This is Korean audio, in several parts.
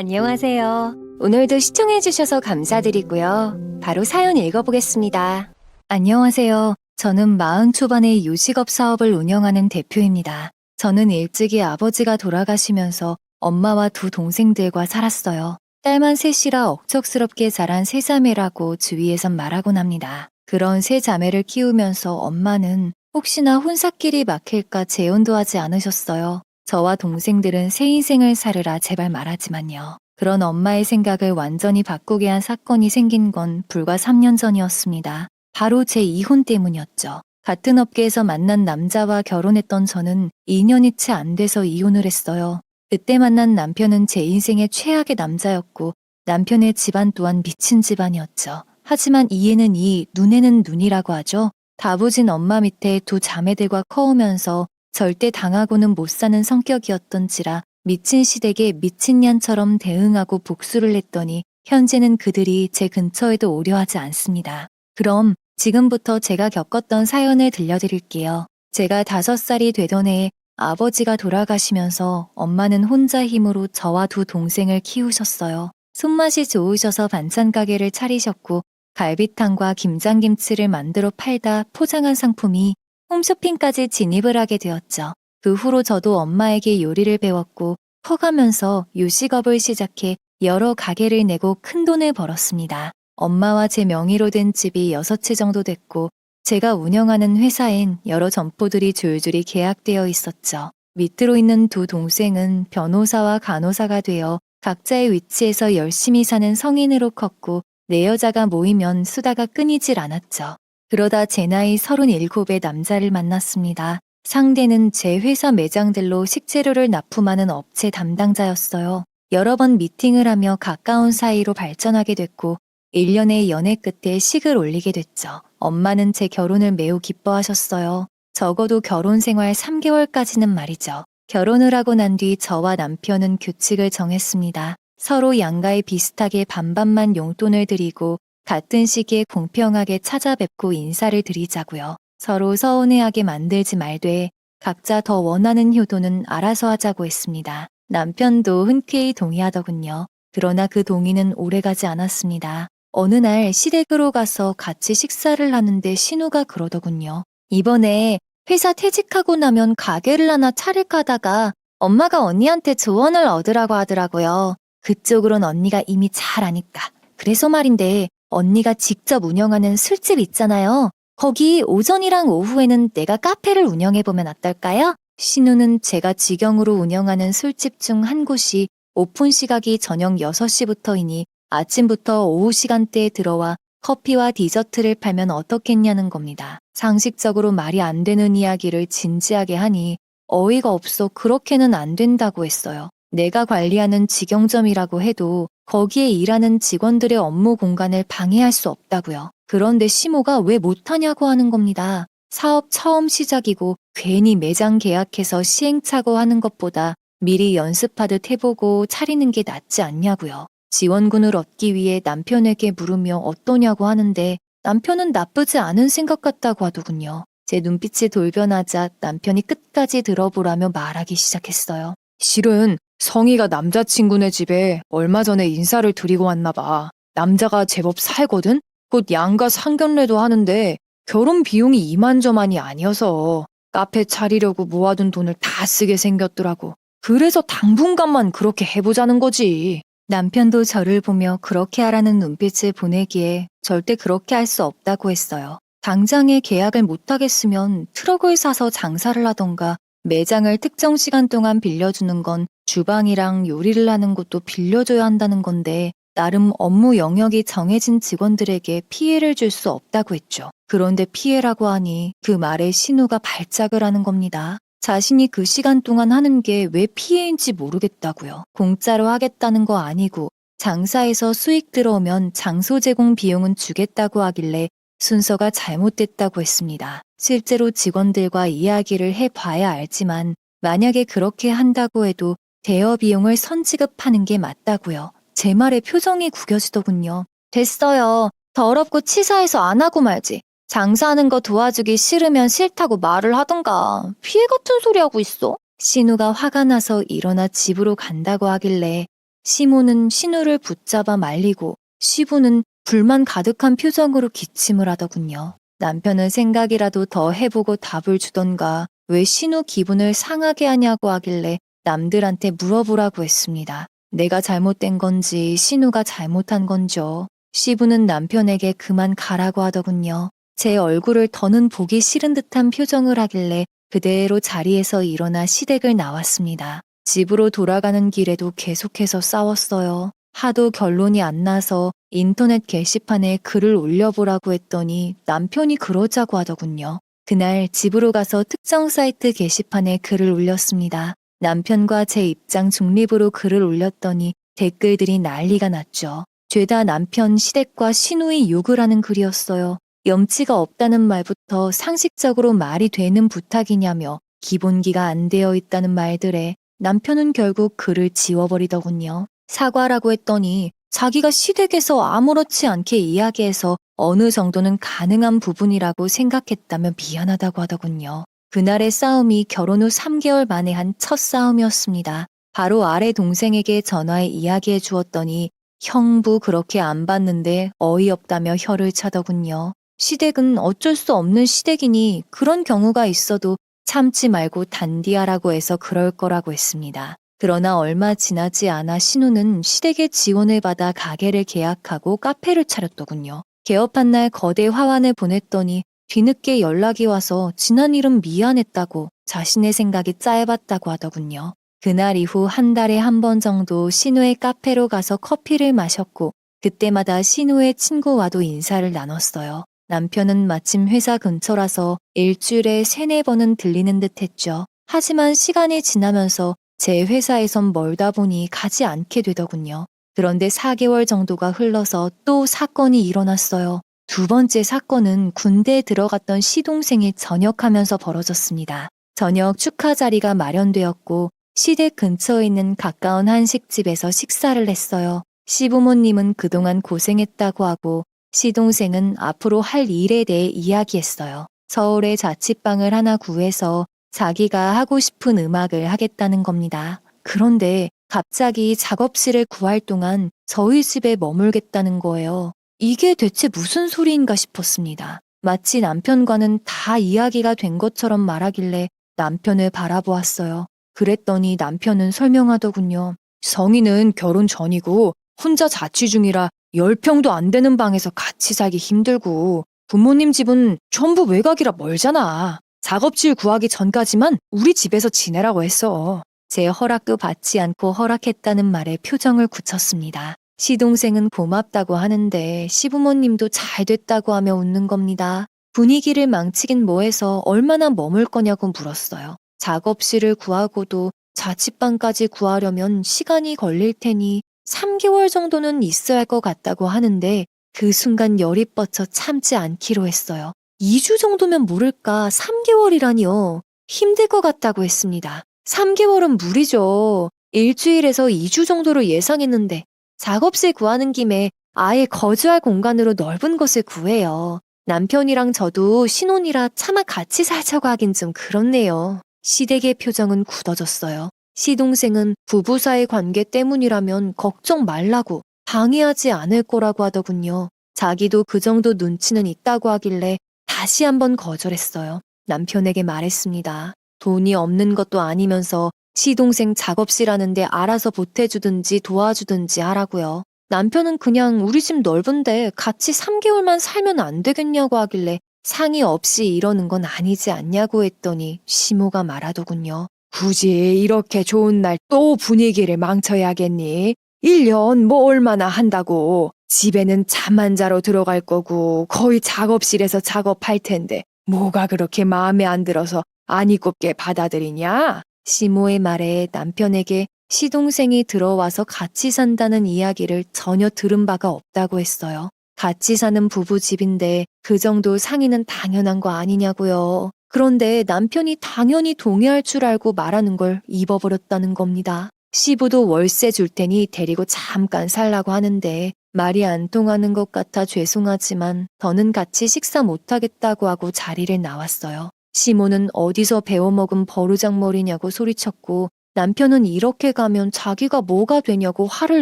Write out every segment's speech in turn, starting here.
안녕하세요. 오늘도 시청해주셔서 감사드리고요. 바로 사연 읽어보겠습니다. 안녕하세요. 저는 40 초반의 요식업 사업을 운영하는 대표입니다. 저는 일찍이 아버지가 돌아가시면서 엄마와 두 동생들과 살았어요. 딸만 셋이라 억척스럽게 자란 세 자매라고 주위에선 말하곤 합니다. 그런 세 자매를 키우면서 엄마는 혹시나 혼사끼리 막힐까 재혼도 하지 않으셨어요. 저와 동생들은 새 인생을 살으라 제발 말하지만요. 그런 엄마의 생각을 완전히 바꾸게 한 사건이 생긴 건 불과 3년 전이었습니다. 바로 제 이혼 때문이었죠. 같은 업계에서 만난 남자와 결혼했던 저는 2년이 채 안 돼서 이혼을 했어요. 그때 만난 남편은 제 인생의 최악의 남자였고 남편의 집안 또한 미친 집안이었죠. 하지만 이에는 이, 눈에는 눈이라고 하죠. 다부진 엄마 밑에 두 자매들과 커오면서 절대 당하고는 못 사는 성격이었던지라 미친 시댁에 미친 년처럼 대응하고 복수를 했더니 현재는 그들이 제 근처에도 오려 하지 않습니다. 그럼 지금부터 제가 겪었던 사연을 들려드릴게요. 제가 5살이 되던 해에 아버지가 돌아가시면서 엄마는 혼자 힘으로 저와 두 동생을 키우셨어요. 손맛이 좋으셔서 반찬 가게를 차리셨고 갈비탕과 김장김치를 만들어 팔다 포장한 상품이 홈쇼핑까지 진입을 하게 되었죠. 그 후로 저도 엄마에게 요리를 배웠고 커가면서 요식업을 시작해 여러 가게를 내고 큰 돈을 벌었습니다. 엄마와 제 명의로 된 집이 6채 정도 됐고 제가 운영하는 회사엔 여러 점포들이 줄줄이 계약되어 있었죠. 밑으로 있는 두 동생은 변호사와 간호사가 되어 각자의 위치에서 열심히 사는 성인으로 컸고 내 여자가 모이면 수다가 끊이질 않았죠. 그러다 제 나이 37에 남자를 만났습니다. 상대는 제 회사 매장들로 식재료를 납품하는 업체 담당자였어요. 여러 번 미팅을 하며 가까운 사이로 발전하게 됐고 1년의 연애 끝에 식을 올리게 됐죠. 엄마는 제 결혼을 매우 기뻐하셨어요. 적어도 결혼 생활 3개월까지는 말이죠. 결혼을 하고 난 뒤 저와 남편은 규칙을 정했습니다. 서로 양가에 비슷하게 반반만 용돈을 드리고 같은 시기에 공평하게 찾아뵙고 인사를 드리자고요. 서로 서운해하게 만들지 말되 각자 더 원하는 효도는 알아서 하자고 했습니다. 남편도 흔쾌히 동의하더군요. 그러나 그 동의는 오래가지 않았습니다. 어느 날 시댁으로 가서 같이 식사를 하는데 신우가 그러더군요. 이번에 회사 퇴직하고 나면 가게를 하나 차릴까 하다가 엄마가 언니한테 조언을 얻으라고 하더라고요. 그쪽으론 언니가 이미 잘 아니까. 그래서 말인데 언니가 직접 운영하는 술집 있잖아요. 거기 오전이랑 오후에는 내가 카페를 운영해보면 어떨까요? 신우는 제가 직영으로 운영하는 술집 중 한 곳이 오픈 시각이 저녁 6시부터이니 아침부터 오후 시간대에 들어와 커피와 디저트를 팔면 어떻겠냐는 겁니다. 상식적으로 말이 안 되는 이야기를 진지하게 하니 어이가 없어 그렇게는 안 된다고 했어요. 내가 관리하는 직영점이라고 해도 거기에 일하는 직원들의 업무 공간을 방해할 수 없다고요. 그런데 시모가 왜 못하냐고 하는 겁니다. 사업 처음 시작이고 괜히 매장 계약해서 시행착오 하는 것보다 미리 연습하듯 해보고 차리는 게 낫지 않냐고요. 지원군을 얻기 위해 남편에게 물으며 어떠냐고 하는데 남편은 나쁘지 않은 생각 같다고 하더군요. 제 눈빛이 돌변하자 남편이 끝까지 들어보라며 말하기 시작했어요. 실은 성희가 남자친구네 집에 얼마 전에 인사를 드리고 왔나 봐. 남자가 제법 살거든? 곧 양가 상견례도 하는데 결혼 비용이 이만저만이 아니어서 카페 차리려고 모아둔 돈을 다 쓰게 생겼더라고. 그래서 당분간만 그렇게 해보자는 거지. 남편도 저를 보며 그렇게 하라는 눈빛을 보내기에 절대 그렇게 할 수 없다고 했어요. 당장에 계약을 못하겠으면 트럭을 사서 장사를 하던가 매장을 특정 시간 동안 빌려주는 건 주방이랑 요리를 하는 것도 빌려줘야 한다는 건데 나름 업무 영역이 정해진 직원들에게 피해를 줄 수 없다고 했죠. 그런데 피해라고 하니 그 말에 신우가 발작을 하는 겁니다. 자신이 그 시간 동안 하는 게 왜 피해인지 모르겠다고요. 공짜로 하겠다는 거 아니고 장사에서 수익 들어오면 장소 제공 비용은 주겠다고 하길래 순서가 잘못됐다고 했습니다. 실제로 직원들과 이야기를 해봐야 알지만 만약에 그렇게 한다고 해도 대여 비용을 선지급하는 게 맞다고요. 제 말에 표정이 구겨지더군요. 됐어요. 더럽고 치사해서 안 하고 말지. 장사하는 거 도와주기 싫으면 싫다고 말을 하던가. 피해 같은 소리 하고 있어. 신우가 화가 나서 일어나 집으로 간다고 하길래 시모는 신우를 붙잡아 말리고 시부는 불만 가득한 표정으로 기침을 하더군요. 남편은 생각이라도 더 해보고 답을 주던가 왜 신우 기분을 상하게 하냐고 하길래 남들한테 물어보라고 했습니다. 내가 잘못된 건지 신우가 잘못한 건지요. 시부는 남편에게 그만 가라고 하더군요. 제 얼굴을 더는 보기 싫은 듯한 표정을 하길래 그대로 자리에서 일어나 시댁을 나왔습니다. 집으로 돌아가는 길에도 계속해서 싸웠어요. 하도 결론이 안 나서 인터넷 게시판에 글을 올려보라고 했더니 남편이 그러자고 하더군요. 그날 집으로 가서 특정 사이트 게시판에 글을 올렸습니다. 남편과 제 입장 중립으로 글을 올렸더니 댓글들이 난리가 났죠. 죄다 남편 시댁과 시누이 욕을 하는 글이었어요. 염치가 없다는 말부터 상식적으로 말이 되는 부탁이냐며 기본기가 안 되어 있다는 말들에 남편은 결국 글을 지워버리더군요. 사과라고 했더니 자기가 시댁에서 아무렇지 않게 이야기해서 어느 정도는 가능한 부분이라고 생각했다며 미안하다고 하더군요. 그날의 싸움이 결혼 후 3개월 만에 한 첫 싸움이었습니다. 바로 아래 동생에게 전화해 이야기해 주었더니 형부 그렇게 안 봤는데 어이없다며 혀를 차더군요. 시댁은 어쩔 수 없는 시댁이니 그런 경우가 있어도 참지 말고 단디하라고 해서 그럴 거라고 했습니다. 그러나 얼마 지나지 않아 신우는 시댁의 지원을 받아 가게를 계약하고 카페를 차렸더군요. 개업한 날 거대 화환을 보냈더니 뒤늦게 연락이 와서 지난 일은 미안했다고 자신의 생각이 짧았다고 하더군요. 그날 이후 한 달에 한 번 정도 신우의 카페로 가서 커피를 마셨고 그때마다 신우의 친구와도 인사를 나눴어요. 남편은 마침 회사 근처라서 일주일에 3-4번은 들리는 듯 했죠. 하지만 시간이 지나면서 제 회사에선 멀다 보니 가지 않게 되더군요. 그런데 4개월 정도가 흘러서 또 사건이 일어났어요. 두 번째 사건은 군대에 들어갔던 시동생이 전역하면서 벌어졌습니다. 저녁 축하 자리가 마련되었고 시댁 근처에 있는 가까운 한식집에서 식사를 했어요. 시부모님은 그동안 고생했다고 하고 시동생은 앞으로 할 일에 대해 이야기했어요. 서울에 자취방을 하나 구해서 자기가 하고 싶은 음악을 하겠다는 겁니다. 그런데 갑자기 작업실을 구할 동안 저희 집에 머물겠다는 거예요. 이게 대체 무슨 소리인가 싶었습니다. 마치 남편과는 다 이야기가 된 것처럼 말하길래 남편을 바라보았어요. 그랬더니 남편은 설명하더군요. 성인은 결혼 전이고 혼자 자취 중이라 10평도 안 되는 방에서 같이 살기 힘들고 부모님 집은 전부 외곽이라 멀잖아. 작업실 구하기 전까지만 우리 집에서 지내라고 했어. 제 허락도 받지 않고 허락했다는 말에 표정을 굳혔습니다. 시동생은 고맙다고 하는데 시부모님도 잘 됐다고 하며 웃는 겁니다. 분위기를 망치긴 뭐해서 얼마나 머물 거냐고 물었어요. 작업실을 구하고도 자취방까지 구하려면 시간이 걸릴 테니 3개월 정도는 있어야 할 것 같다고 하는데 그 순간 열이 뻗쳐 참지 않기로 했어요. 2주 정도면 모를까 3개월이라니요. 힘들 것 같다고 했습니다. 3개월은 무리죠. 일주일에서 2주 정도로 예상했는데 작업실 구하는 김에 아예 거주할 공간으로 넓은 곳을 구해요. 남편이랑 저도 신혼이라 차마 같이 살자고 하긴 좀 그렇네요. 시댁의 표정은 굳어졌어요. 시동생은 부부 사이 관계 때문이라면 걱정 말라고 방해하지 않을 거라고 하더군요. 자기도 그 정도 눈치는 있다고 하길래 다시 한번 거절했어요. 남편에게 말했습니다. 돈이 없는 것도 아니면서 시동생 작업실 하는데 알아서 보태주든지 도와주든지 하라고요. 남편은 그냥 우리 집 넓은데 같이 3개월만 살면 안 되겠냐고 하길래 상의 없이 이러는 건 아니지 않냐고 했더니 시모가 말하더군요. 굳이 이렇게 좋은 날 또 분위기를 망쳐야겠니? 1년 뭐 얼마나 한다고. 집에는 잠 안 자러 들어갈 거고 거의 작업실에서 작업할 텐데 뭐가 그렇게 마음에 안 들어서 안 이곱게 받아들이냐? 시모의 말에 남편에게 시동생이 들어와서 같이 산다는 이야기를 전혀 들은 바가 없다고 했어요. 같이 사는 부부 집인데 그 정도 상의는 당연한 거 아니냐고요. 그런데 남편이 당연히 동의할 줄 알고 말하는 걸 입어버렸다는 겁니다. 시부도 월세 줄 테니 데리고 잠깐 살라고 하는데 말이 안 통하는 것 같아 죄송하지만 더는 같이 식사 못하겠다고 하고 자리를 나왔어요. 시모는 어디서 배워먹은 버르장머리냐고 소리쳤고 남편은 이렇게 가면 자기가 뭐가 되냐고 화를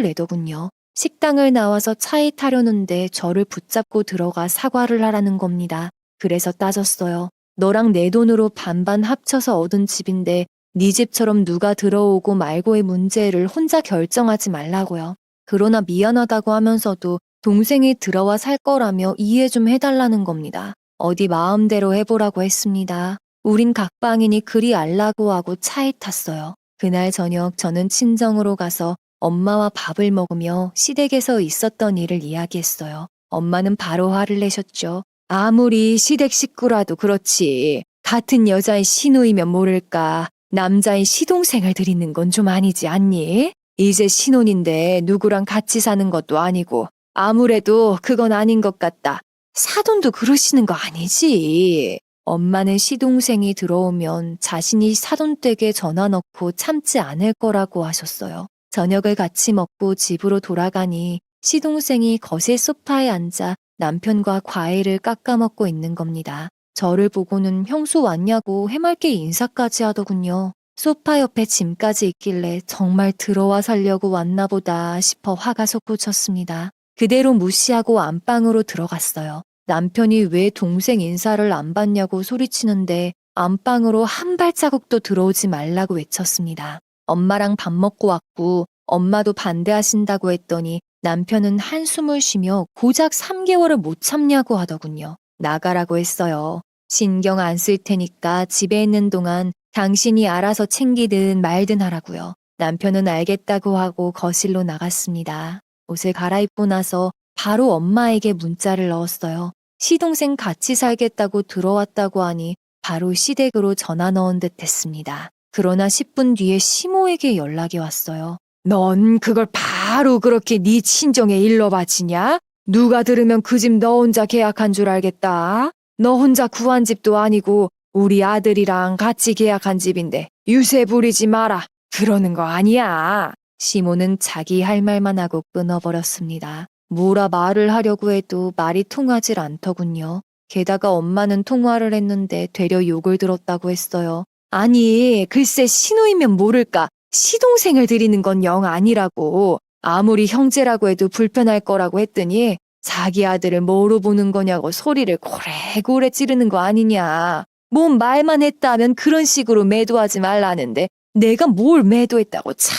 내더군요. 식당을 나와서 차에 타려는데 저를 붙잡고 들어가 사과를 하라는 겁니다. 그래서 따졌어요. 너랑 내 돈으로 반반 합쳐서 얻은 집인데 네 집처럼 누가 들어오고 말고의 문제를 혼자 결정하지 말라고요. 그러나 미안하다고 하면서도 동생이 들어와 살 거라며 이해 좀 해달라는 겁니다. 어디 마음대로 해보라고 했습니다. 우린 각방이니 그리 알라고 하고 차에 탔어요. 그날 저녁 저는 친정으로 가서 엄마와 밥을 먹으며 시댁에서 있었던 일을 이야기했어요. 엄마는 바로 화를 내셨죠. 아무리 시댁 식구라도 그렇지. 같은 여자의 시누이면 모를까. 남자의 시동생을 들이는 건 좀 아니지 않니? 이제 신혼인데 누구랑 같이 사는 것도 아니고 아무래도 그건 아닌 것 같다. 사돈도 그러시는 거 아니지? 엄마는 시동생이 들어오면 자신이 사돈댁에 전화 넣고 참지 않을 거라고 하셨어요. 저녁을 같이 먹고 집으로 돌아가니 시동생이 거실 소파에 앉아 남편과 과일을 깎아 먹고 있는 겁니다. 저를 보고는 형수 왔냐고 해맑게 인사까지 하더군요. 소파 옆에 짐까지 있길래 정말 들어와 살려고 왔나 보다 싶어 화가 솟구쳤습니다. 그대로 무시하고 안방으로 들어갔어요. 남편이 왜 동생 인사를 안 받냐고 소리치는데 안방으로 한 발자국도 들어오지 말라고 외쳤습니다. 엄마랑 밥 먹고 왔고 엄마도 반대하신다고 했더니 남편은 한숨을 쉬며 고작 3개월을 못 참냐고 하더군요. 나가라고 했어요. 신경 안 쓸 테니까 집에 있는 동안 당신이 알아서 챙기든 말든 하라고요. 남편은 알겠다고 하고 거실로 나갔습니다. 옷을 갈아입고 나서 바로 엄마에게 문자를 넣었어요. 시동생 같이 살겠다고 들어왔다고 하니 바로 시댁으로 전화 넣은 듯 했습니다. 그러나 10분 뒤에 시모에게 연락이 왔어요. 넌 그걸 바로 그렇게 네 친정에 일러 바치냐? 누가 들으면 그 집 너 혼자 계약한 줄 알겠다. 너 혼자 구한 집도 아니고 우리 아들이랑 같이 계약한 집인데 유세 부리지 마라. 그러는 거 아니야. 시모는 자기 할 말만 하고 끊어버렸습니다. 뭐라 말을 하려고 해도 말이 통하질 않더군요. 게다가 엄마는 통화를 했는데 되려 욕을 들었다고 했어요. 아니, 글쎄 시누이면 모를까. 시동생을 들이는 건 영 아니라고. 아무리 형제라고 해도 불편할 거라고 했더니 자기 아들을 뭐로 보는 거냐고 소리를 고래고래 찌르는 거 아니냐. 뭔 말만 했다 하면 그런 식으로 매도하지 말라는데 내가 뭘 매도했다고 참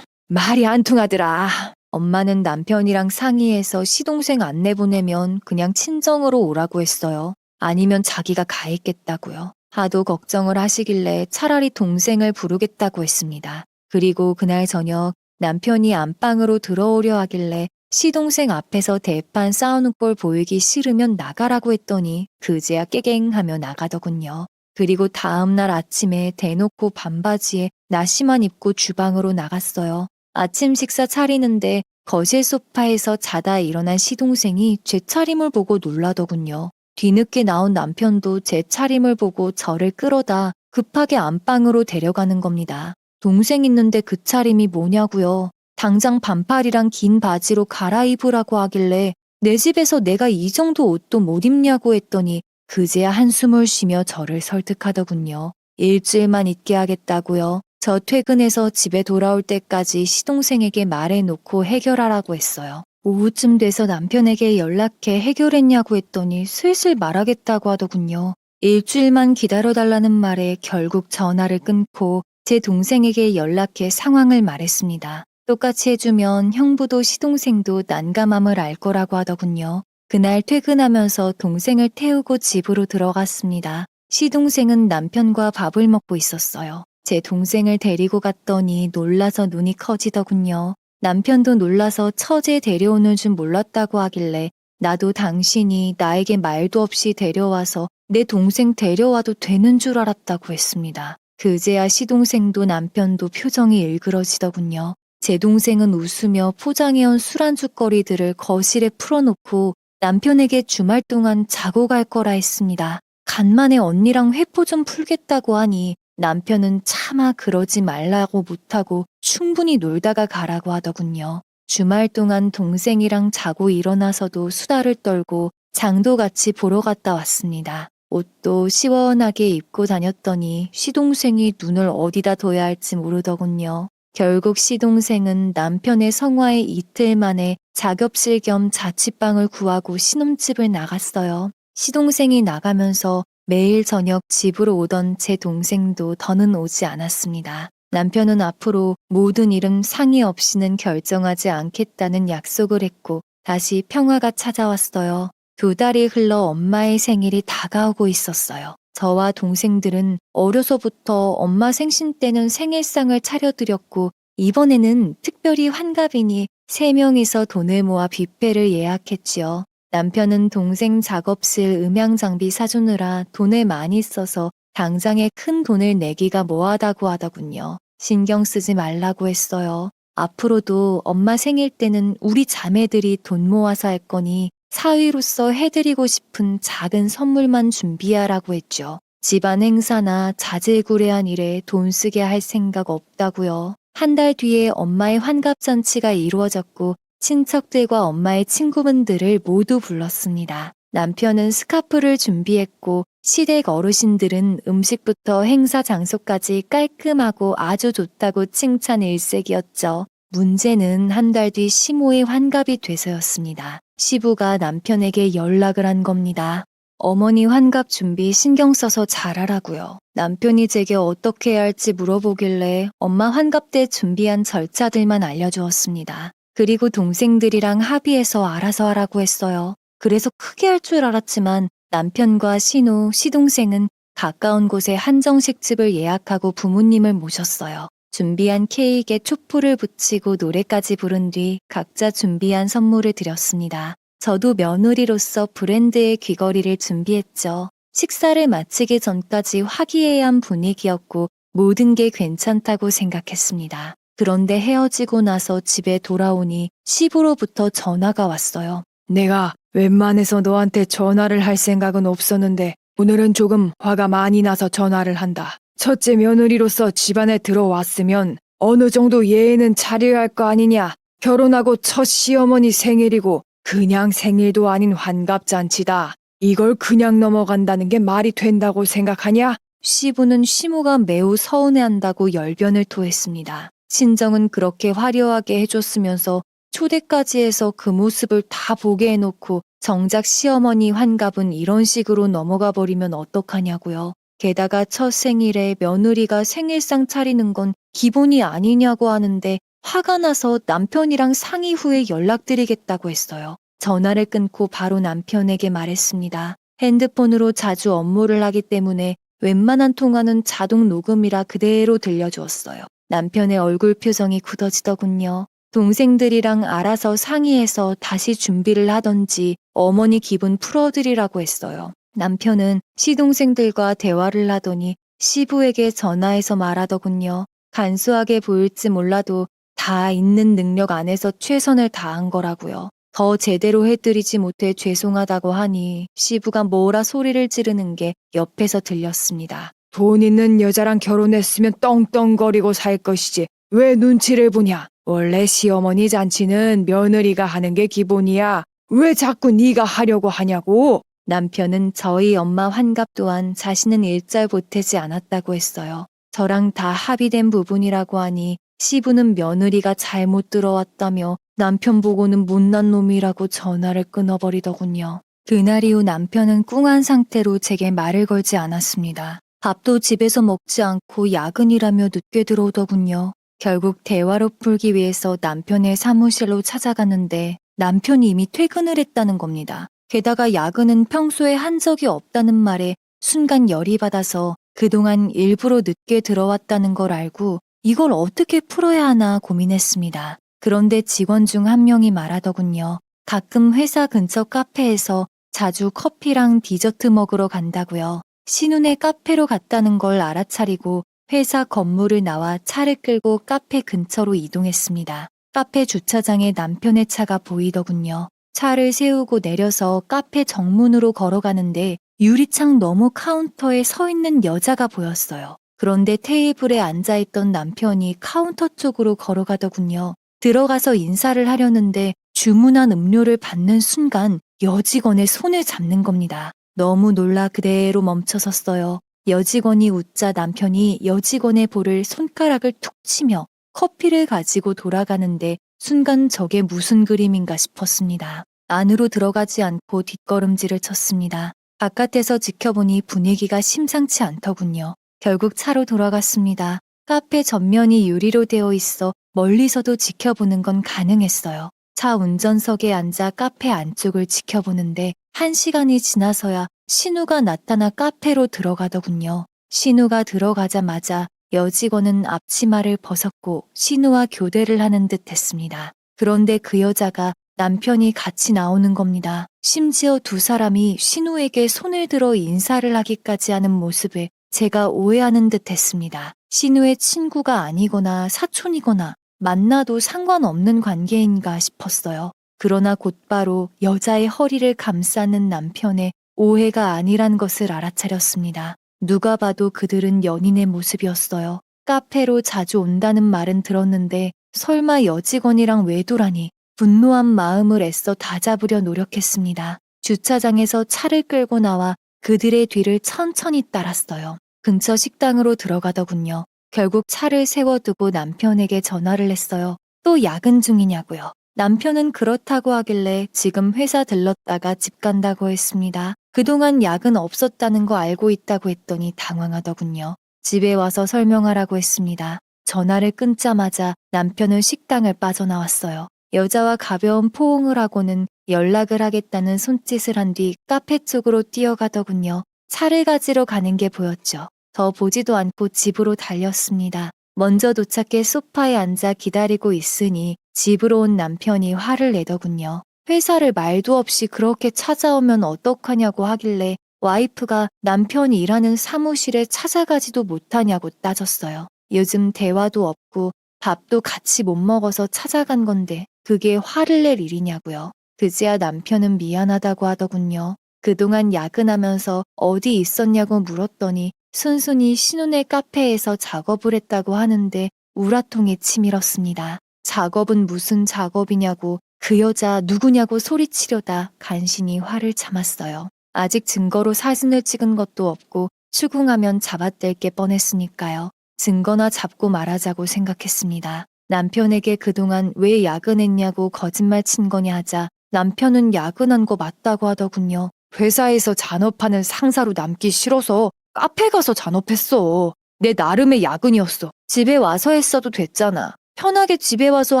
말이 안 통하더라. 엄마는 남편이랑 상의해서 시동생 안 내보내면 그냥 친정으로 오라고 했어요. 아니면 자기가 가했겠다고요. 하도 걱정을 하시길래 차라리 동생을 부르겠다고 했습니다. 그리고 그날 저녁 남편이 안방으로 들어오려 하길래 시동생 앞에서 대판 싸우는 꼴 보이기 싫으면 나가라고 했더니 그제야 깨갱하며 나가더군요. 그리고 다음날 아침에 대놓고 반바지에 나시만 입고 주방으로 나갔어요. 아침 식사 차리는데 거실 소파에서 자다 일어난 시동생이 제 차림을 보고 놀라더군요. 뒤늦게 나온 남편도 제 차림을 보고 저를 끌어다 급하게 안방으로 데려가는 겁니다. 동생 있는데 그 차림이 뭐냐고요. 당장 반팔이랑 긴 바지로 갈아입으라고 하길래 내 집에서 내가 이 정도 옷도 못 입냐고 했더니 그제야 한숨을 쉬며 저를 설득하더군요. 일주일만 있게 하겠다고요. 저 퇴근해서 집에 돌아올 때까지 시동생에게 말해놓고 해결하라고 했어요. 오후쯤 돼서 남편에게 연락해 해결했냐고 했더니 슬슬 말하겠다고 하더군요. 일주일만 기다려달라는 말에 결국 전화를 끊고 제 동생에게 연락해 상황을 말했습니다. 똑같이 해주면 형부도 시동생도 난감함을 알 거라고 하더군요. 그날 퇴근하면서 동생을 태우고 집으로 들어갔습니다. 시동생은 남편과 밥을 먹고 있었어요. 제 동생을 데리고 갔더니 놀라서 눈이 커지더군요. 남편도 놀라서 처제 데려오는 줄 몰랐다고 하길래 나도 당신이 나에게 말도 없이 데려와서 내 동생 데려와도 되는 줄 알았다고 했습니다. 그제야 시동생도 남편도 표정이 일그러지더군요. 제 동생은 웃으며 포장해온 술안주거리들을 거실에 풀어놓고 남편에게 주말 동안 자고 갈 거라 했습니다. 간만에 언니랑 회포 좀 풀겠다고 하니 남편은 차마 그러지 말라고 못하고 충분히 놀다가 가라고 하더군요. 주말 동안 동생이랑 자고 일어나서도 수다를 떨고 장도 같이 보러 갔다 왔습니다. 옷도 시원하게 입고 다녔더니 시동생이 눈을 어디다 둬야 할지 모르더군요. 결국 시동생은 남편의 성화에 이틀 만에 작업실 겸 자취방을 구하고 신혼집을 나갔어요. 시동생이 나가면서 매일 저녁 집으로 오던 제 동생도 더는 오지 않았습니다. 남편은 앞으로 모든 일은 상의 없이는 결정하지 않겠다는 약속을 했고 다시 평화가 찾아왔어요. 2달이 흘러 엄마의 생일이 다가오고 있었어요. 저와 동생들은 어려서부터 엄마 생신 때는 생일상을 차려드렸고 이번에는 특별히 환갑이니 3명이서 돈을 모아 뷔페를 예약했지요. 남편은 동생 작업실 음향 장비 사주느라 돈을 많이 써서 당장에 큰 돈을 내기가 뭐하다고 하더군요. 신경 쓰지 말라고 했어요. 앞으로도 엄마 생일 때는 우리 자매들이 돈 모아서 할 거니 사위로서 해드리고 싶은 작은 선물만 준비하라고 했죠. 집안 행사나 자질구레한 일에 돈 쓰게 할 생각 없다고요. 1달 뒤에 엄마의 환갑잔치가 이루어졌고 친척들과 엄마의 친구분들을 모두 불렀습니다. 남편은 스카프를 준비했고 시댁 어르신들은 음식부터 행사 장소까지 깔끔하고 아주 좋다고 칭찬 일색이었죠. 문제는 1달 뒤 시모의 환갑이 돼서였습니다. 시부가 남편에게 연락을 한 겁니다. 어머니 환갑 준비 신경 써서 잘하라고요. 남편이 제게 어떻게 해야 할지 물어보길래 엄마 환갑 때 준비한 절차들만 알려주었습니다. 그리고 동생들이랑 합의해서 알아서 하라고 했어요. 그래서 크게 할 줄 알았지만 남편과 신우, 시동생은 가까운 곳에 한정식 집을 예약하고 부모님을 모셨어요. 준비한 케이크에 촛불을 붙이고 노래까지 부른 뒤 각자 준비한 선물을 드렸습니다. 저도 며느리로서 브랜드의 귀걸이를 준비했죠. 식사를 마치기 전까지 화기애애한 분위기였고 모든 게 괜찮다고 생각했습니다. 그런데 헤어지고 나서 집에 돌아오니 시부로부터 전화가 왔어요. 내가 웬만해서 너한테 전화를 할 생각은 없었는데 오늘은 조금 화가 많이 나서 전화를 한다. 첫째 며느리로서 집안에 들어왔으면 어느 정도 예의는 차려야 할 거 아니냐. 결혼하고 첫 시어머니 생일이고 그냥 생일도 아닌 환갑잔치다. 이걸 그냥 넘어간다는 게 말이 된다고 생각하냐? 시부는 시모가 매우 서운해한다고 열변을 토했습니다. 친정은 그렇게 화려하게 해줬으면서 초대까지 해서 그 모습을 다 보게 해놓고 정작 시어머니 환갑은 이런 식으로 넘어가 버리면 어떡하냐고요. 게다가 첫 생일에 며느리가 생일상 차리는 건 기본이 아니냐고 하는데 화가 나서 남편이랑 상의 후에 연락드리겠다고 했어요. 전화를 끊고 바로 남편에게 말했습니다. 핸드폰으로 자주 업무를 하기 때문에 웬만한 통화는 자동 녹음이라 그대로 들려주었어요. 남편의 얼굴 표정이 굳어지더군요. 동생들이랑 알아서 상의해서 다시 준비를 하던지 어머니 기분 풀어드리라고 했어요. 남편은 시동생들과 대화를 하더니 시부에게 전화해서 말하더군요. 간소하게 보일지 몰라도 다 있는 능력 안에서 최선을 다한 거라고요. 더 제대로 해드리지 못해 죄송하다고 하니 시부가 뭐라 소리를 지르는 게 옆에서 들렸습니다. 돈 있는 여자랑 결혼했으면 떵떵거리고 살 것이지 왜 눈치를 보냐? 원래 시어머니 잔치는 며느리가 하는 게 기본이야. 왜 자꾸 네가 하려고 하냐고? 남편은 저희 엄마 환갑 또한 자신은 일절 보태지 않았다고 했어요. 저랑 다 합의된 부분이라고 하니 시부는 며느리가 잘못 들어왔다며 남편 보고는 못난 놈이라고 전화를 끊어버리더군요. 그날 이후 남편은 꿍한 상태로 제게 말을 걸지 않았습니다. 밥도 집에서 먹지 않고 야근이라며 늦게 들어오더군요. 결국 대화로 풀기 위해서 남편의 사무실로 찾아갔는데 남편이 이미 퇴근을 했다는 겁니다. 게다가 야근은 평소에 한 적이 없다는 말에 순간 열이 받아서 그동안 일부러 늦게 들어왔다는 걸 알고 이걸 어떻게 풀어야 하나 고민했습니다. 그런데 직원 중 한 명이 말하더군요. 가끔 회사 근처 카페에서 자주 커피랑 디저트 먹으러 간다고요. 신혼의 카페로 갔다는 걸 알아차리고 회사 건물을 나와 차를 끌고 카페 근처로 이동했습니다. 카페 주차장에 남편의 차가 보이더군요. 차를 세우고 내려서 카페 정문으로 걸어가는데 유리창 너머 카운터에 서 있는 여자가 보였어요. 그런데 테이블에 앉아있던 남편이 카운터 쪽으로 걸어가더군요. 들어가서 인사를 하려는데 주문한 음료를 받는 순간 여직원의 손을 잡는 겁니다. 너무 놀라 그대로 멈춰섰어요. 여직원이 웃자 남편이 여직원의 볼을 손가락을 툭 치며 커피를 가지고 돌아가는데 순간 저게 무슨 그림인가 싶었습니다. 안으로 들어가지 않고 뒷걸음질을 쳤습니다. 바깥에서 지켜보니 분위기가 심상치 않더군요. 결국 차로 돌아갔습니다. 카페 전면이 유리로 되어 있어 멀리서도 지켜보는 건 가능했어요. 차 운전석에 앉아 카페 안쪽을 지켜보는데 1시간이 지나서야 신우가 나타나 카페로 들어가더군요. 신우가 들어가자마자 여직원은 앞치마를 벗었고 신우와 교대를 하는 듯 했습니다. 그런데 그 여자가 남편이 같이 나오는 겁니다. 심지어 두 사람이 신우에게 손을 들어 인사를 하기까지 하는 모습에 제가 오해하는 듯 했습니다. 신우의 친구가 아니거나 사촌이거나 만나도 상관없는 관계인가 싶었어요. 그러나 곧바로 여자의 허리를 감싸는 남편의 오해가 아니란 것을 알아차렸습니다. 누가 봐도 그들은 연인의 모습이었어요. 카페로 자주 온다는 말은 들었는데 설마 여직원이랑 외도라니 분노한 마음을 애써 다잡으려 노력했습니다. 주차장에서 차를 끌고 나와 그들의 뒤를 천천히 따랐어요. 근처 식당으로 들어가더군요. 결국 차를 세워두고 남편에게 전화를 했어요. 또 야근 중이냐고요. 남편은 그렇다고 하길래 지금 회사 들렀다가 집 간다고 했습니다. 그동안 야근 없었다는 거 알고 있다고 했더니 당황하더군요. 집에 와서 설명하라고 했습니다. 전화를 끊자마자 남편은 식당을 빠져나왔어요. 여자와 가벼운 포옹을 하고는 연락을 하겠다는 손짓을 한 뒤 카페 쪽으로 뛰어가더군요. 차를 가지러 가는 게 보였죠. 더 보지도 않고 집으로 달렸습니다. 먼저 도착해 소파에 앉아 기다리고 있으니 집으로 온 남편이 화를 내더군요. 회사를 말도 없이 그렇게 찾아오면 어떡하냐고 하길래 와이프가 남편이 일하는 사무실에 찾아가지도 못하냐고 따졌어요. 요즘 대화도 없고 밥도 같이 못 먹어서 찾아간 건데 그게 화를 낼 일이냐고요. 그제야 남편은 미안하다고 하더군요. 그동안 야근하면서 어디 있었냐고 물었더니 순순히 신혼의 카페에서 작업을 했다고 하는데 우라통에 치밀었습니다. 작업은 무슨 작업이냐고 그 여자 누구냐고 소리치려다 간신히 화를 참았어요. 아직 증거로 사진을 찍은 것도 없고 추궁하면 잡아댈 게 뻔했으니까요. 증거나 잡고 말하자고 생각했습니다. 남편에게 그동안 왜 야근했냐고 거짓말 친 거냐 하자 남편은 야근한 거 맞다고 하더군요. 회사에서 잔업하는 상사로 남기 싫어서 카페 가서 잔업했어. 내 나름의 야근이었어. 집에 와서 했어도 됐잖아. 편하게 집에 와서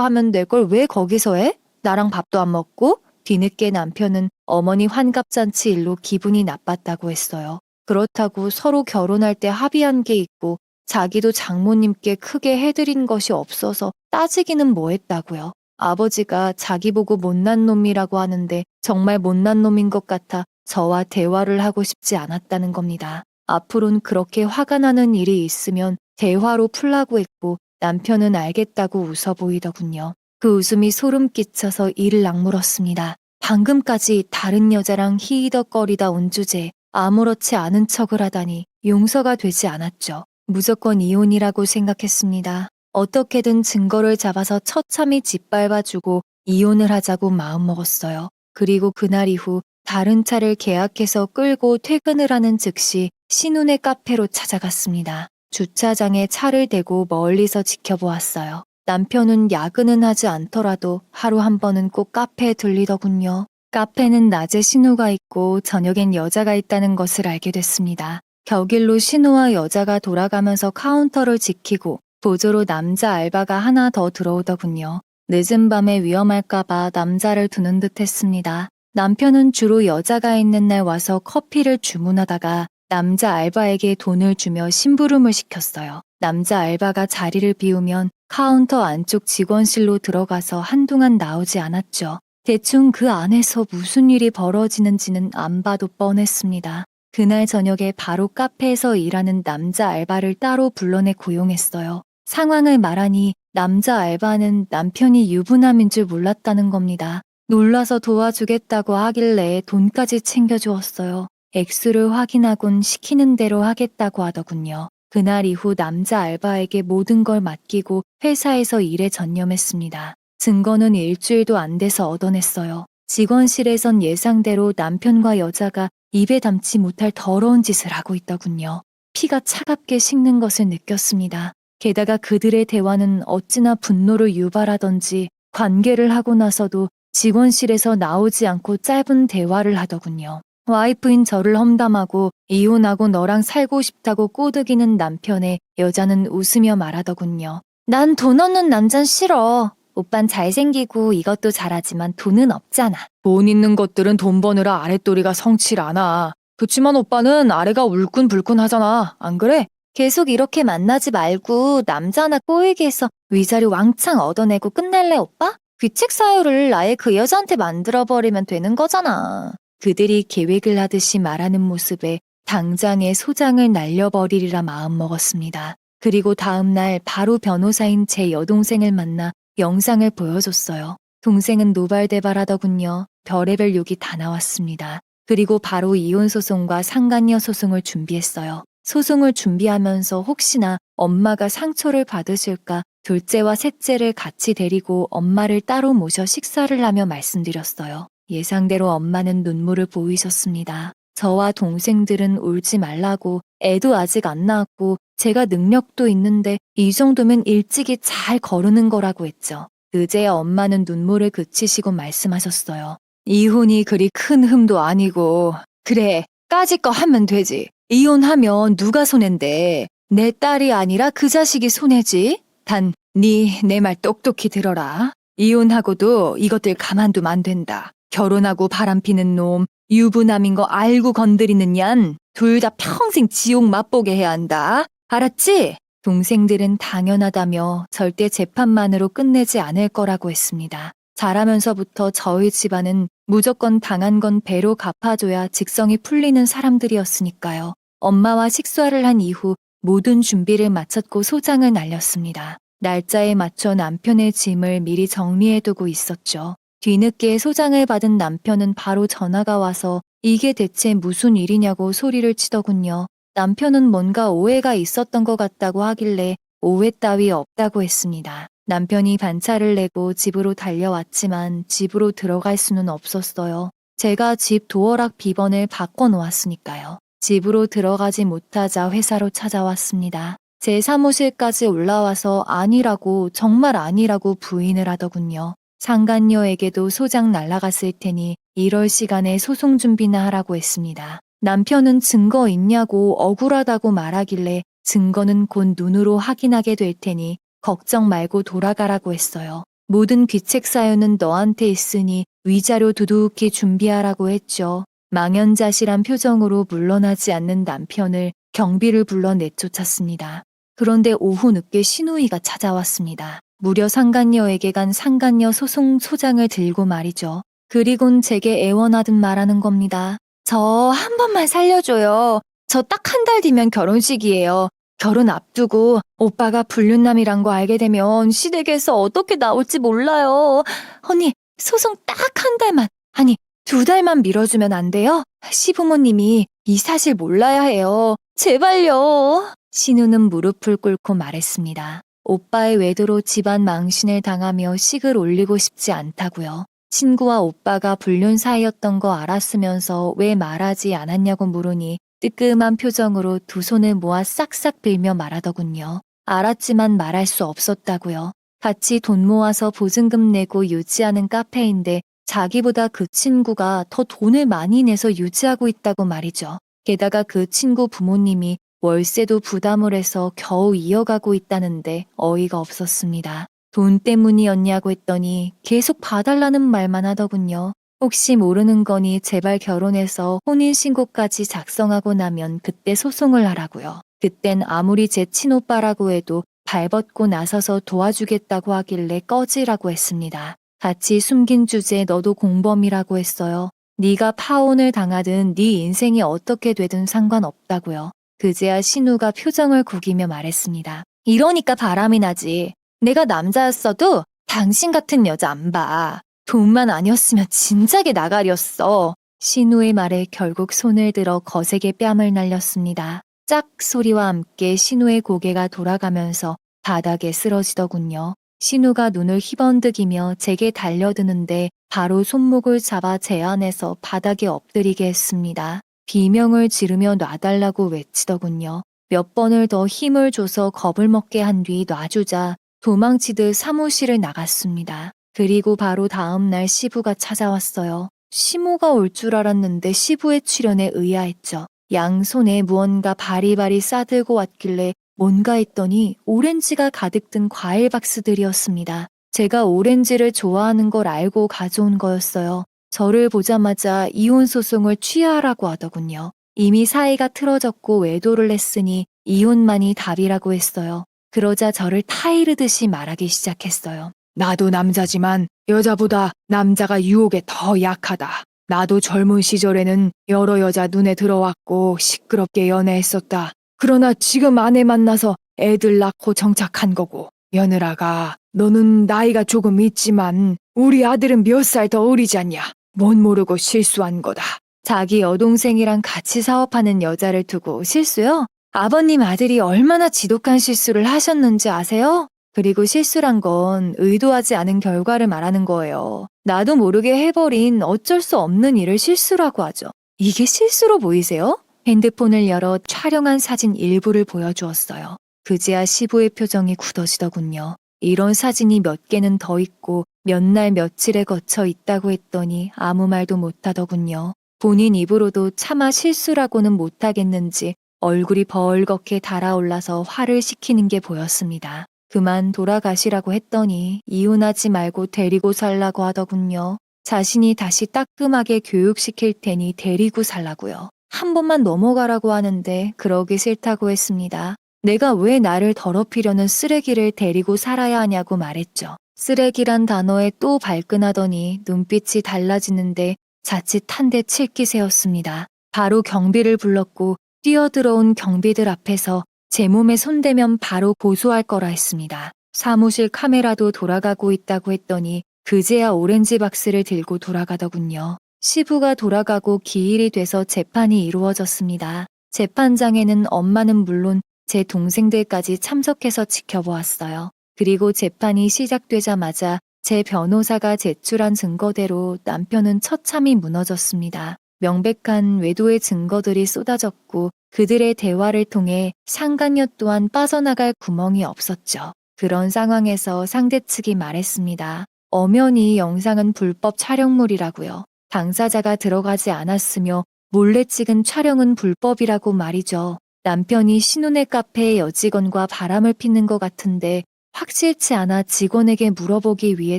하면 될 걸 왜 거기서 해? 나랑 밥도 안 먹고? 뒤늦게 남편은 어머니 환갑잔치 일로 기분이 나빴다고 했어요. 그렇다고 서로 결혼할 때 합의한 게 있고 자기도 장모님께 크게 해드린 것이 없어서 따지기는 뭐 했다고요. 아버지가 자기 보고 못난 놈이라고 하는데 정말 못난 놈인 것 같아 저와 대화를 하고 싶지 않았다는 겁니다. 앞으론 그렇게 화가 나는 일이 있으면 대화로 풀라고 했고 남편은 알겠다고 웃어 보이더군요. 그 웃음이 소름 끼쳐서 이를 악물었습니다. 방금까지 다른 여자랑 히히덕거리다 온 주제에 아무렇지 않은 척을 하다니 용서가 되지 않았죠. 무조건 이혼이라고 생각했습니다. 어떻게든 증거를 잡아서 처참히 짓밟아주고 이혼을 하자고 마음먹었어요. 그리고 그날 이후 다른 차를 계약해서 끌고 퇴근을 하는 즉시 신혼의 카페로 찾아갔습니다. 주차장에 차를 대고 멀리서 지켜보았어요. 남편은 야근은 하지 않더라도 하루 한 번은 꼭 카페에 들리더군요. 카페는 낮에 신우가 있고 저녁엔 여자가 있다는 것을 알게 됐습니다. 격일로 신우와 여자가 돌아가면서 카운터를 지키고 보조로 남자 알바가 하나 더 들어오더군요. 늦은 밤에 위험할까봐 남자를 두는 듯 했습니다. 남편은 주로 여자가 있는 날 와서 커피를 주문하다가 남자 알바에게 돈을 주며 심부름을 시켰어요. 남자 알바가 자리를 비우면 카운터 안쪽 직원실로 들어가서 한동안 나오지 않았죠. 대충 그 안에서 무슨 일이 벌어지는지는 안 봐도 뻔했습니다. 그날 저녁에 바로 카페에서 일하는 남자 알바를 따로 불러내 고용했어요. 상황을 말하니 남자 알바는 남편이 유부남인 줄 몰랐다는 겁니다. 놀라서 도와주겠다고 하길래 돈까지 챙겨주었어요. 액수를 확인하곤 시키는 대로 하겠다고 하더군요. 그날 이후 남자 알바에게 모든 걸 맡기고 회사에서 일에 전념했습니다. 증거는 일주일도 안 돼서 얻어냈어요. 직원실에선 예상대로 남편과 여자가 입에 담지 못할 더러운 짓을 하고 있더군요. 피가 차갑게 식는 것을 느꼈습니다. 게다가 그들의 대화는 어찌나 분노를 유발하던지 관계를 하고 나서도 직원실에서 나오지 않고 짧은 대화를 하더군요. 와이프인 저를 험담하고 이혼하고 너랑 살고 싶다고 꼬드기는 남편에 여자는 웃으며 말하더군요. 난 돈 없는 남잔 싫어. 오빤 잘생기고 이것도 잘하지만 돈은 없잖아. 돈 있는 것들은 돈 버느라 아랫도리가 성칠 않아. 그치만 오빠는 아래가 울끈불끈 하잖아. 안 그래? 계속 이렇게 만나지 말고 남자 하나 꼬이게 해서 위자료 왕창 얻어내고 끝낼래 오빠? 귀책 사유를 아예 그 여자한테 만들어버리면 되는 거잖아. 그들이 계획을 하듯이 말하는 모습에 당장에 소장을 날려버리리라 마음먹었습니다. 그리고 다음날 바로 변호사인 제 여동생을 만나 영상을 보여줬어요. 동생은 노발대발하더군요. 별의별 욕이 다 나왔습니다. 그리고 바로 이혼 소송과 상간녀 소송을 준비했어요. 소송을 준비하면서 혹시나 엄마가 상처를 받으실까 둘째와 셋째를 같이 데리고 엄마를 따로 모셔 식사를 하며 말씀드렸어요. 예상대로 엄마는 눈물을 보이셨습니다. 저와 동생들은 울지 말라고 애도 아직 안 낳았고 제가 능력도 있는데 이 정도면 일찍이 잘 거르는 거라고 했죠. 그제야 엄마는 눈물을 그치시고 말씀하셨어요. 이혼이 그리 큰 흠도 아니고. 그래, 까짓 거 하면 되지. 이혼하면 누가 손해인데. 내 딸이 아니라 그 자식이 손해지. 단, 내 말 똑똑히 들어라. 이혼하고도 이것들 가만두면 안 된다. 결혼하고 바람피는 놈, 유부남인 거 알고 건드리는 년, 둘 다 평생 지옥 맛보게 해야 한다. 알았지? 동생들은 당연하다며 절대 재판만으로 끝내지 않을 거라고 했습니다. 자라면서부터 저희 집안은 무조건 당한 건 배로 갚아줘야 직성이 풀리는 사람들이었으니까요. 엄마와 식사를 한 이후 모든 준비를 마쳤고 소장을 날렸습니다. 날짜에 맞춰 남편의 짐을 미리 정리해두고 있었죠. 뒤늦게 소장을 받은 남편은 바로 전화가 와서 이게 대체 무슨 일이냐고 소리를 치더군요. 남편은 뭔가 오해가 있었던 것 같다고 하길래 오해 따위 없다고 했습니다. 남편이 반차를 내고 집으로 달려왔지만 집으로 들어갈 수는 없었어요. 제가 집 도어락 비번을 바꿔놓았으니까요. 집으로 들어가지 못하자 회사로 찾아왔습니다. 제 사무실까지 올라와서 아니라고 정말 아니라고 부인을 하더군요. 상간녀에게도 소장 날라갔을 테니 이럴 시간에 소송 준비나 하라고 했습니다. 남편은 증거 있냐고 억울하다고 말하길래 증거는 곧 눈으로 확인하게 될 테니 걱정 말고 돌아가라고 했어요. 모든 귀책 사유는 너한테 있으니 위자료 두둑히 준비하라고 했죠. 망연자실한 표정으로 물러나지 않는 남편을 경비를 불러 내쫓았습니다. 그런데 오후 늦게 신우이가 찾아왔습니다. 무려 상간녀에게 간 상간녀 소송 소장을 들고 말이죠. 그리곤 제게 애원하듯 말하는 겁니다. 저 한 번만 살려줘요. 저 딱 한 달 뒤면 결혼식이에요. 결혼 앞두고 오빠가 불륜남이란 거 알게 되면 시댁에서 어떻게 나올지 몰라요. 언니, 소송 딱 한 달만, 아니 2달만 미뤄주면 안 돼요? 시부모님이 이 사실 몰라야 해요. 제발요. 신우는 무릎을 꿇고 말했습니다. 오빠의 외도로 집안 망신을 당하며 식을 올리고 싶지 않다고요. 친구와 오빠가 불륜 사이였던 거 알았으면서 왜 말하지 않았냐고 물으니 뜨끔한 표정으로 두 손을 모아 싹싹 빌며 말하더군요. 알았지만 말할 수 없었다고요. 같이 돈 모아서 보증금 내고 유지하는 카페인데 자기보다 그 친구가 더 돈을 많이 내서 유지하고 있다고 말이죠. 게다가 그 친구 부모님이 월세도 부담을 해서 겨우 이어가고 있다는데 어이가 없었습니다. 돈 때문이었냐고 했더니 계속 봐달라는 말만 하더군요. 혹시 모르는 거니 제발 결혼해서 혼인신고까지 작성하고 나면 그때 소송을 하라고요. 그땐 아무리 제 친오빠라고 해도 발벗고 나서서 도와주겠다고 하길래 꺼지라고 했습니다. 같이 숨긴 주제 너도 공범이라고 했어요. 네가 파혼을 당하든 네 인생이 어떻게 되든 상관없다고요. 그제야 신우가 표정을 구기며 말했습니다. 이러니까 바람이 나지. 내가 남자였어도 당신 같은 여자 안 봐. 돈만 아니었으면 진작에 나가렸어. 신우의 말에 결국 손을 들어 거세게 뺨을 날렸습니다. 짝 소리와 함께 신우의 고개가 돌아가면서 바닥에 쓰러지더군요. 신우가 눈을 희번득이며 제게 달려드는데 바로 손목을 잡아 제 안에서 바닥에 엎드리게 했습니다. 비명을 지르며 놔달라고 외치더군요. 몇 번을 더 힘을 줘서 겁을 먹게 한 뒤 놔주자 도망치듯 사무실을 나갔습니다. 그리고 바로 다음 날 시부가 찾아왔어요. 시모가 올 줄 알았는데 시부의 출연에 의아했죠. 양손에 무언가 바리바리 싸들고 왔길래 뭔가 했더니 오렌지가 가득 든 과일 박스들이었습니다. 제가 오렌지를 좋아하는 걸 알고 가져온 거였어요. 저를 보자마자 이혼 소송을 취하하라고 하더군요. 이미 사이가 틀어졌고 외도를 했으니 이혼만이 답이라고 했어요. 그러자 저를 타이르듯이 말하기 시작했어요. 나도 남자지만 여자보다 남자가 유혹에 더 약하다. 나도 젊은 시절에는 여러 여자 눈에 들어왔고 시끄럽게 연애했었다. 그러나 지금 아내 만나서 애들 낳고 정착한 거고. 며느라가 너는 나이가 조금 있지만 우리 아들은 몇 살 더 어리지 않냐. 못 모르고 실수한 거다. 자기 여동생이랑 같이 사업하는 여자를 두고 실수요? 아버님 아들이 얼마나 지독한 실수를 하셨는지 아세요? 그리고 실수란 건 의도하지 않은 결과를 말하는 거예요. 나도 모르게 해버린 어쩔 수 없는 일을 실수라고 하죠. 이게 실수로 보이세요? 핸드폰을 열어 촬영한 사진 일부를 보여주었어요. 그제야 시부의 표정이 굳어지더군요. 이런 사진이 몇 개는 더 있고 몇 날 며칠에 거쳐 있다고 했더니 아무 말도 못하더군요. 본인 입으로도 차마 실수라고는 못하겠는지 얼굴이 벌겋게 달아올라서 화를 시키는 게 보였습니다. 그만 돌아가시라고 했더니 이혼하지 말고 데리고 살라고 하더군요. 자신이 다시 따끔하게 교육시킬 테니 데리고 살라고요. 한 번만 넘어가라고 하는데 그러기 싫다고 했습니다. 내가 왜 나를 더럽히려는 쓰레기를 데리고 살아야 하냐고 말했죠. 쓰레기란 단어에 또 발끈하더니 눈빛이 달라지는데 자칫 한 대 칠 기세였습니다. 바로 경비를 불렀고 뛰어들어온 경비들 앞에서 제 몸에 손대면 바로 고소할 거라 했습니다. 사무실 카메라도 돌아가고 있다고 했더니 그제야 오렌지 박스를 들고 돌아가더군요. 시부가 돌아가고 기일이 돼서 재판이 이루어졌습니다. 재판장에는 엄마는 물론 제 동생들까지 참석해서 지켜보았어요. 그리고 재판이 시작되자마자 제 변호사가 제출한 증거대로 남편은 처참히 무너졌습니다. 명백한 외도의 증거들이 쏟아졌고 그들의 대화를 통해 상간녀 또한 빠져나갈 구멍이 없었죠. 그런 상황에서 상대 측이 말했습니다. 엄연히 영상은 불법 촬영물이라고요. 당사자가 들어가지 않았으며 몰래 찍은 촬영은 불법이라고 말이죠. 남편이 신혼의 카페의 여직원과 바람을 피는 것 같은데 확실치 않아 직원에게 물어보기 위해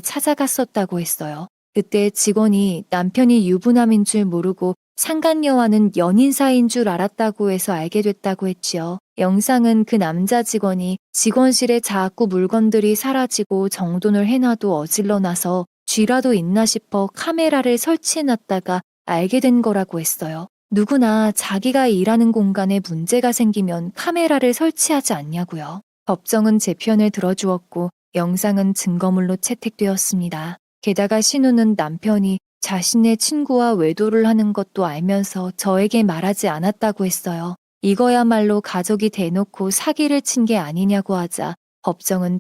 찾아갔었다고 했어요. 그때 직원이 남편이 유부남인 줄 모르고 상간녀와는 연인 사이인 줄 알았다고 해서 알게 됐다고 했지요. 영상은 그 남자 직원이 직원실에 자꾸 물건들이 사라지고 정돈을 해놔도 어질러놔서 쥐라도 있나 싶어 카메라를 설치해놨다가 알게 된 거라고 했어요. 누구나 자기가 일하는 공간에 문제가 생기면 카메라를 설치하지 않냐고요. 법정은 제 편을 들어주었고 영상은 증거물로 채택되었습니다. 게다가 신우는 남편이 자신의 친구와 외도를 하는 것도 알면서 저에게 말하지 않았다고 했어요. 이거야말로 가족이 대놓고 사기를 친 게 아니냐고 하자 법정은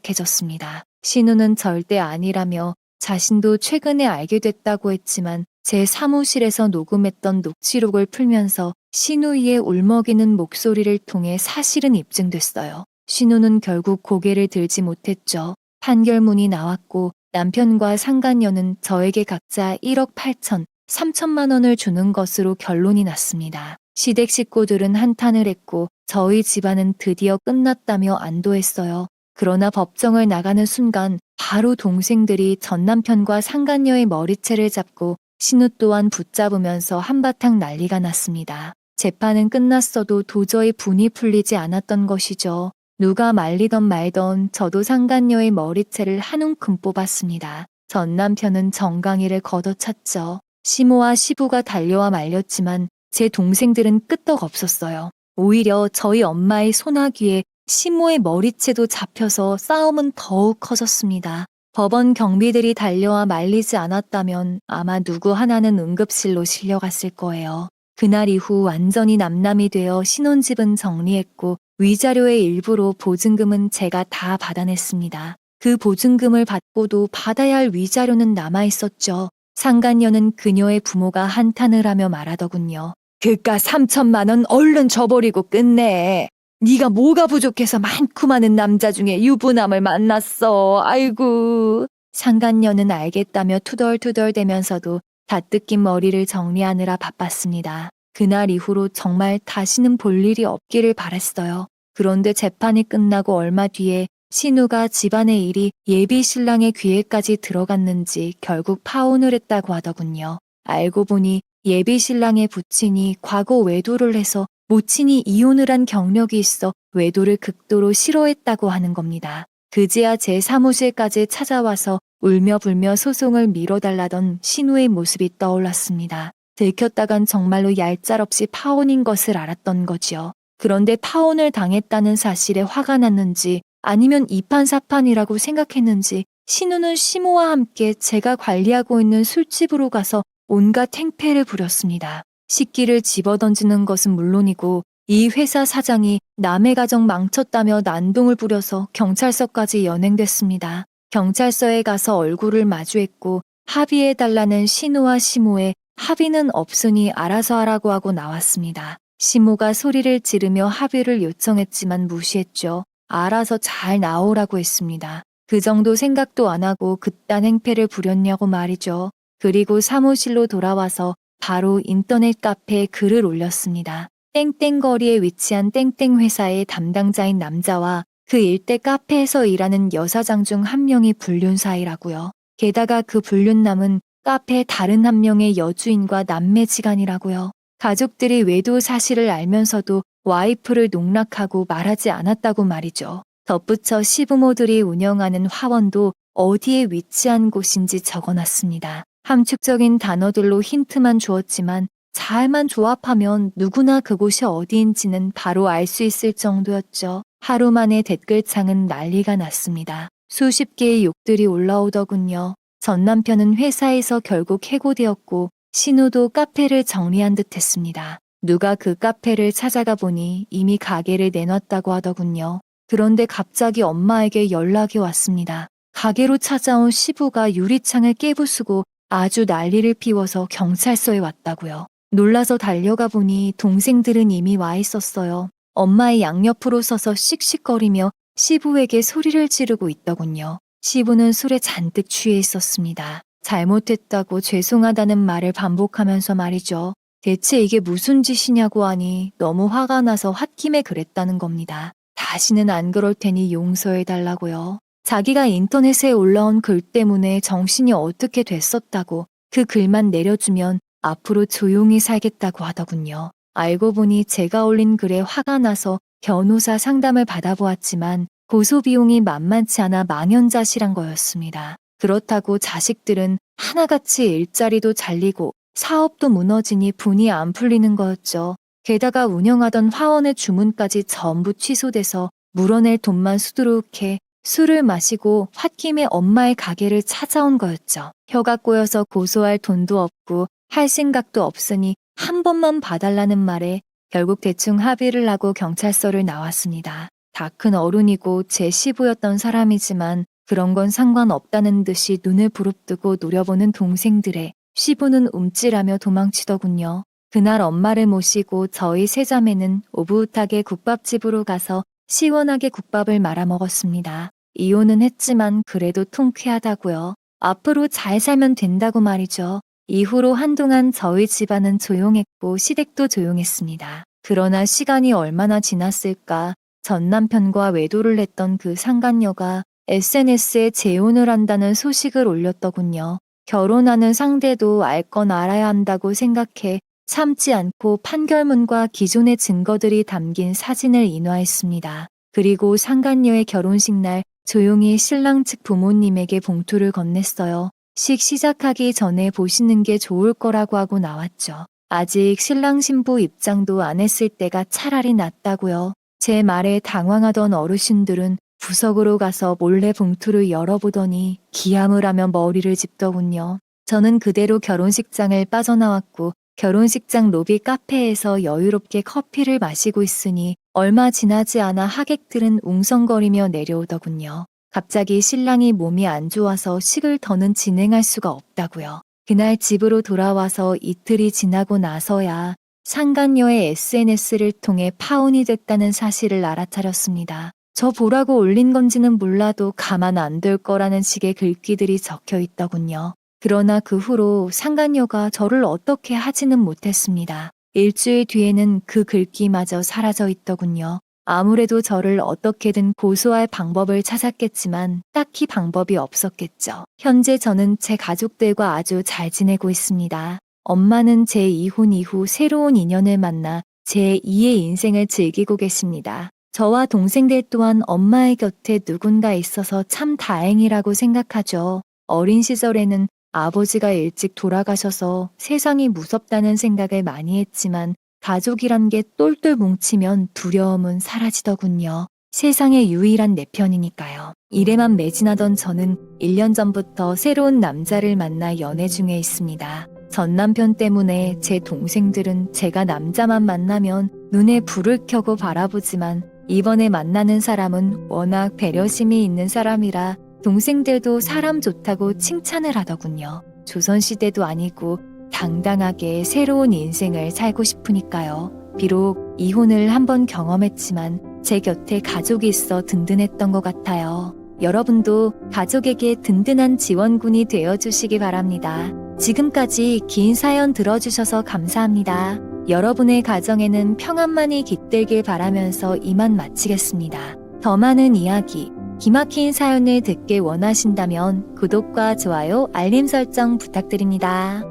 떠들썩해졌습니다. 신우는 절대 아니라며 자신도 최근에 알게 됐다고 했지만 제 사무실에서 녹음했던 녹취록을 풀면서 신우이의 울먹이는 목소리를 통해 사실은 입증됐어요. 신우는 결국 고개를 들지 못했죠. 판결문이 나왔고 남편과 상간녀는 저에게 각자 1억 8천, 3천만 원을 주는 것으로 결론이 났습니다. 시댁 식구들은 한탄을 했고 저희 집안은 드디어 끝났다며 안도했어요. 그러나 법정을 나가는 순간 바로 동생들이 전 남편과 상간녀의 머리채를 잡고 신우 또한 붙잡으면서 한바탕 난리가 났습니다. 재판은 끝났어도 도저히 분이 풀리지 않았던 것이죠. 누가 말리던 말던 저도 상간녀의 머리채를 한 움큼 뽑았습니다. 전 남편은 정강이를 걷어찼죠. 시모와 시부가 달려와 말렸지만 제 동생들은 끄떡없었어요. 오히려 저희 엄마의 소나귀에 시모의 머리채도 잡혀서 싸움은 더욱 커졌습니다. 법원 경비들이 달려와 말리지 않았다면 아마 누구 하나는 응급실로 실려갔을 거예요. 그날 이후 완전히 남남이 되어 신혼집은 정리했고 위자료의 일부로 보증금은 제가 다 받아냈습니다. 그 보증금을 받고도 받아야 할 위자료는 남아있었죠. 상간녀는 그녀의 부모가 한탄을 하며 말하더군요. 그깟 3천만 원 얼른 줘버리고 끝내. 네가 뭐가 부족해서 많고 많은 남자 중에 유부남을 만났어. 아이고. 상간녀는 알겠다며 투덜투덜대면서도 다뜯긴 머리를 정리하느라 바빴습니다. 그날 이후로 정말 다시는 볼 일이 없기를 바랬어요. 그런데 재판이 끝나고 얼마 뒤에 신우가 집안의 일이 예비 신랑의 귀에까지 들어갔는지 결국 파혼을 했다고 하더군요. 알고 보니 예비 신랑의 부친이 과거 외도를 해서 모친이 이혼을 한 경력이 있어 외도를 극도로 싫어했다고 하는 겁니다. 그제야 제 사무실까지 찾아와서 울며 불며 소송을 미뤄달라던 신우의 모습이 떠올랐습니다. 들켰다간 정말로 얄짤없이 파혼인 것을 알았던 거지요. 그런데 파혼을 당했다는 사실에 화가 났는지 아니면 이판사판이라고 생각했는지 신우는 시모와 함께 제가 관리하고 있는 술집으로 가서 온갖 행패를 부렸습니다. 식기를 집어던지는 것은 물론이고 이 회사 사장이 남의 가정 망쳤다며 난동을 부려서 경찰서까지 연행됐습니다. 경찰서에 가서 얼굴을 마주했고 합의해달라는 신우와 시모에 합의는 없으니 알아서 하라고 하고 나왔습니다. 시모가 소리를 지르며 합의를 요청했지만 무시했죠. 알아서 잘 나오라고 했습니다. 그 정도 생각도 안 하고 그딴 행패를 부렸냐고 말이죠. 그리고 사무실로 돌아와서 바로 인터넷 카페에 글을 올렸습니다. 땡땡거리에 위치한 땡땡 회사의 담당자인 남자와 그 일대 카페에서 일하는 여사장 중 한 명이 불륜 사이라고요. 게다가 그 불륜남은 카페 다른 한 명의 여주인과 남매지간이라고요. 가족들이 외도 사실을 알면서도 와이프를 농락하고 말하지 않았다고 말이죠. 덧붙여 시부모들이 운영하는 화원도 어디에 위치한 곳인지 적어놨습니다. 함축적인 단어들로 힌트만 주었지만 잘만 조합하면 누구나 그곳이 어디인지는 바로 알 수 있을 정도였죠. 하루 만에 댓글창은 난리가 났습니다. 수십 개의 욕들이 올라오더군요. 전 남편은 회사에서 결국 해고되었고 신우도 카페를 정리한 듯 했습니다. 누가 그 카페를 찾아가 보니 이미 가게를 내놨다고 하더군요. 그런데 갑자기 엄마에게 연락이 왔습니다. 가게로 찾아온 시부가 유리창을 깨부수고 아주 난리를 피워서 경찰서에 왔다고요. 놀라서 달려가 보니 동생들은 이미 와 있었어요. 엄마의 양옆으로 서서 씩씩거리며 시부에게 소리를 지르고 있더군요. 시부는 술에 잔뜩 취해 있었습니다. 잘못했다고 죄송하다는 말을 반복하면서 말이죠. 대체 이게 무슨 짓이냐고 하니 너무 화가 나서 홧김에 그랬다는 겁니다. 다시는 안 그럴 테니 용서해달라고요. 자기가 인터넷에 올라온 글 때문에 정신이 어떻게 됐었다고 그 글만 내려주면 앞으로 조용히 살겠다고 하더군요. 알고 보니 제가 올린 글에 화가 나서 변호사 상담을 받아보았지만 고소 비용이 만만치 않아 망연자실한 거였습니다. 그렇다고 자식들은 하나같이 일자리도 잘리고 사업도 무너지니 분이 안 풀리는 거였죠. 게다가 운영하던 화원의 주문까지 전부 취소돼서 물어낼 돈만 수두룩해 술을 마시고 홧김에 엄마의 가게를 찾아온 거였죠. 혀가 꼬여서 고소할 돈도 없고 할 생각도 없으니 한 번만 봐달라는 말에 결국 대충 합의를 하고 경찰서를 나왔습니다. 다 큰 어른이고 제 시부였던 사람이지만 그런 건 상관없다는 듯이 눈을 부릅뜨고 노려보는 동생들의 시부는 움찔하며 도망치더군요. 그날 엄마를 모시고 저희 세자매는 오붓하게 국밥집으로 가서 시원하게 국밥을 말아 먹었습니다. 이혼은 했지만 그래도 통쾌하다고요. 앞으로 잘 살면 된다고 말이죠. 이후로 한동안 저희 집안은 조용했고 시댁도 조용했습니다. 그러나 시간이 얼마나 지났을까 전 남편과 외도를 했던 그 상간녀가 SNS에 재혼을 한다는 소식을 올렸더군요. 결혼하는 상대도 알 건 알아야 한다고 생각해 참지 않고 판결문과 기존의 증거들이 담긴 사진을 인화했습니다. 그리고 상간녀의 결혼식 날 조용히 신랑 측 부모님에게 봉투를 건넸어요. 식 시작하기 전에 보시는 게 좋을 거라고 하고 나왔죠. 아직 신랑 신부 입장도 안 했을 때가 차라리 낫다고요. 제 말에 당황하던 어르신들은 구석으로 가서 몰래 봉투를 열어보더니 기함을 하며 머리를 짚더군요. 저는 그대로 결혼식장을 빠져나왔고 결혼식장 로비 카페에서 여유롭게 커피를 마시고 있으니 얼마 지나지 않아 하객들은 웅성거리며 내려오더군요. 갑자기 신랑이 몸이 안 좋아서 식을 더는 진행할 수가 없다고요. 그날 집으로 돌아와서 이틀이 지나고 나서야 상간녀의 SNS를 통해 파혼이 됐다는 사실을 알아차렸습니다. 저 보라고 올린 건지는 몰라도 가만 안 둘 거라는 식의 글귀들이 적혀 있더군요. 그러나 그 후로 상간녀가 저를 어떻게 하지는 못했습니다. 일주일 뒤에는 그 글귀마저 사라져 있더군요. 아무래도 저를 어떻게든 고소할 방법을 찾았겠지만 딱히 방법이 없었겠죠. 현재 저는 제 가족들과 아주 잘 지내고 있습니다. 엄마는 제 이혼 이후 새로운 인연을 만나 제 2의 인생을 즐기고 계십니다. 저와 동생들 또한 엄마의 곁에 누군가 있어서 참 다행이라고 생각하죠. 어린 시절에는 아버지가 일찍 돌아가셔서 세상이 무섭다는 생각을 많이 했지만 가족이란 게 똘똘 뭉치면 두려움은 사라지더군요. 세상의 유일한 내 편이니까요. 일에만 매진하던 저는 1년 전부터 새로운 남자를 만나 연애 중에 있습니다. 전 남편 때문에 제 동생들은 제가 남자만 만나면 눈에 불을 켜고 바라보지만 이번에 만나는 사람은 워낙 배려심이 있는 사람이라 동생들도 사람 좋다고 칭찬을 하더군요. 조선시대도 아니고 당당하게 새로운 인생을 살고 싶으니까요. 비록 이혼을 한번 경험했지만 제 곁에 가족이 있어 든든했던 것 같아요. 여러분도 가족에게 든든한 지원군이 되어주시기 바랍니다. 지금까지 긴 사연 들어주셔서 감사합니다. 여러분의 가정에는 평안만이 깃들길 바라면서 이만 마치겠습니다. 더 많은 이야기, 기막힌 사연을 듣길 원하신다면 구독과 좋아요, 알림 설정 부탁드립니다.